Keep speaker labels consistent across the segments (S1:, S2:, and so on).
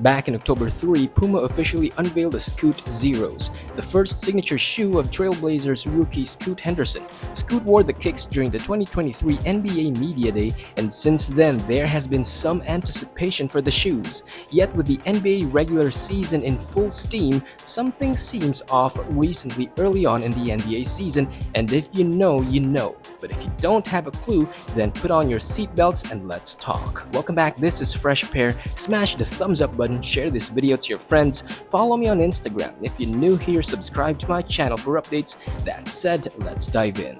S1: Back in October 3, Puma officially unveiled the Scoot Zeros, the first signature shoe of Trailblazers rookie Scoot Henderson. Scoot wore the kicks during the 2023 NBA Media Day, and since then there has been some anticipation for the shoes. Yet with the NBA regular season in full steam, something seems off recently early on in the NBA season, and if you know, you know. But if you don't have a clue, then put on your seatbelts and let's talk. Welcome back, this is Fresh Pair. Smash the thumbs up button, share this video to your friends, follow me on Instagram. If you're new here, subscribe to my channel for updates. That said, let's dive in.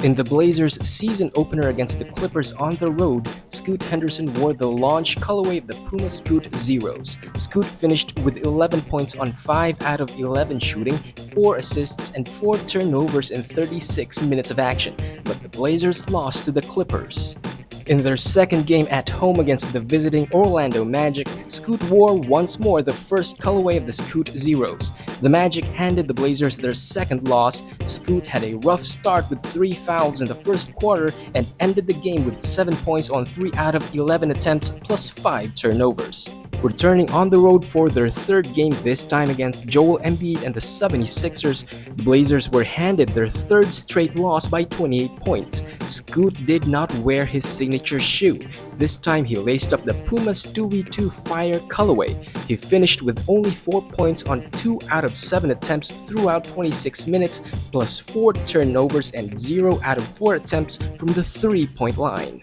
S1: In the Blazers' season opener against the Clippers on the road, Scoot Henderson wore the launch colorway of the Puma Scoot Zeros. Scoot finished with 11 points on 5 out of 11 shooting, 4 assists, and 4 turnovers in 36 minutes of action, but the Blazers lost to the Clippers. In their second game at home against the visiting Orlando Magic, Scoot wore once more the first colorway of the Scoot Zeros. The Magic handed the Blazers their second loss. Scoot had a rough start with 3 fouls in the first quarter and ended the game with 7 points on 3 out of 11 attempts plus 5 turnovers. Returning on the road for their third game, this time against Joel Embiid and the 76ers, the Blazers were handed their third straight loss by 28 points. Scoot did not wear his signature shoe. This time he laced up the Puma Stewie 2 Fire colorway. He finished with only 4 points on 2 out of 7 attempts throughout 26 minutes, plus 4 turnovers and 0 out of 4 attempts from the 3-point line.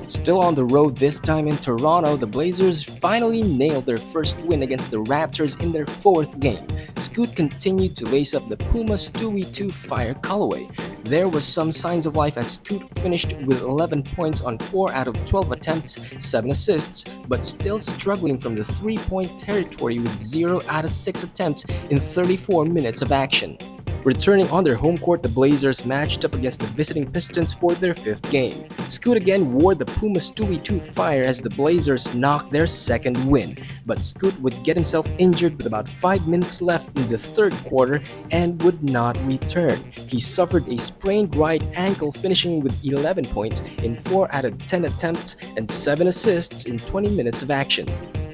S1: Still on the road, this time in Toronto, the Blazers finally nailed their first win against the Raptors in their fourth game. Scoot continued to lace up the Puma Stewie 2 Fire colorway. There was some signs of life as Scoot finished with 11 points on 4 out of 12 attempts, 7 assists, but still struggling from the 3-point territory with 0 out of 6 attempts in 34 minutes of action. Returning on their home court, the Blazers matched up against the visiting Pistons for their fifth game. Scoot again wore the Puma Stewie 2 Fire as the Blazers knocked their second win, but Scoot would get himself injured with about 5 minutes left in the third quarter and would not return. He suffered a sprained right ankle, finishing with 11 points in 4 out of 10 attempts and 7 assists in 20 minutes of action.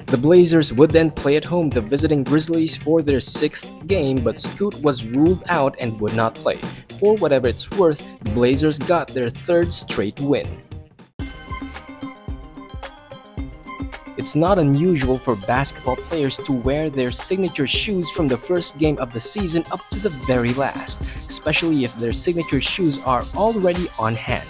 S1: The Blazers would then play at home the visiting Grizzlies for their sixth game, but Scoot was ruled out and would not play. For whatever it's worth, the Blazers got their third straight win. It's not unusual for basketball players to wear their signature shoes from the first game of the season up to the very last, especially if their signature shoes are already on hand.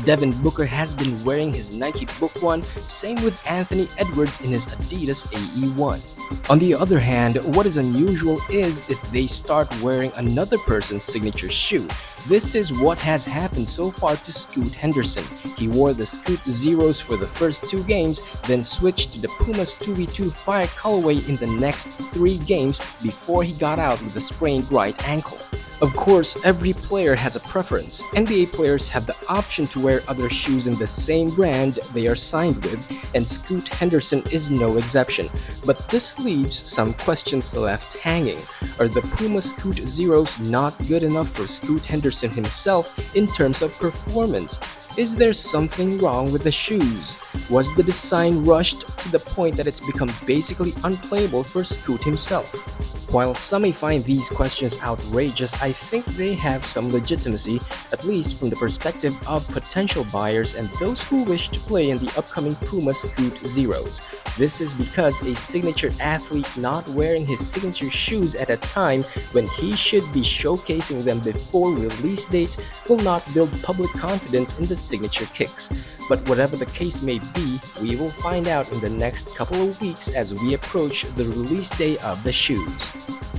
S1: Devin Booker has been wearing his Nike Book 1, same with Anthony Edwards in his Adidas AE1. On the other hand, what is unusual is if they start wearing another person's signature shoe. This is what has happened so far to Scoot Henderson. He wore the Scoot Zeros for the first 2 games, then switched to the Puma Stewie 2 Fire colorway in the next 3 games before he got out with a sprained right ankle. Of course, every player has a preference. NBA players have the option to wear other shoes in the same brand they are signed with, and Scoot Henderson is no exception. But this leaves some questions left hanging. Are the Puma Scoot Zeros not good enough for Scoot Henderson himself in terms of performance? Is there something wrong with the shoes? Was the design rushed to the point that it's become basically unplayable for Scoot himself? While some may find these questions outrageous, I think they have some legitimacy, at least from the perspective of potential buyers and those who wish to play in the upcoming Puma Scoot Zeros. This is because a signature athlete not wearing his signature shoes at a time when he should be showcasing them before release date will not build public confidence in the signature kicks. But whatever the case may be, we will find out in the next couple of weeks as we approach the release day of the shoes.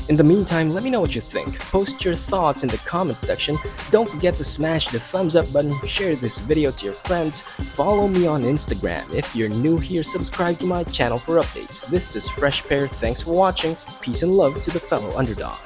S1: In the meantime, let me know what you think. Post your thoughts in the comments section. Don't forget to smash the thumbs up button, share this video to your friends, follow me on Instagram. If you're new here, subscribe to my channel for updates. This is Fresh Pair, thanks for watching, peace and love to the fellow underdog.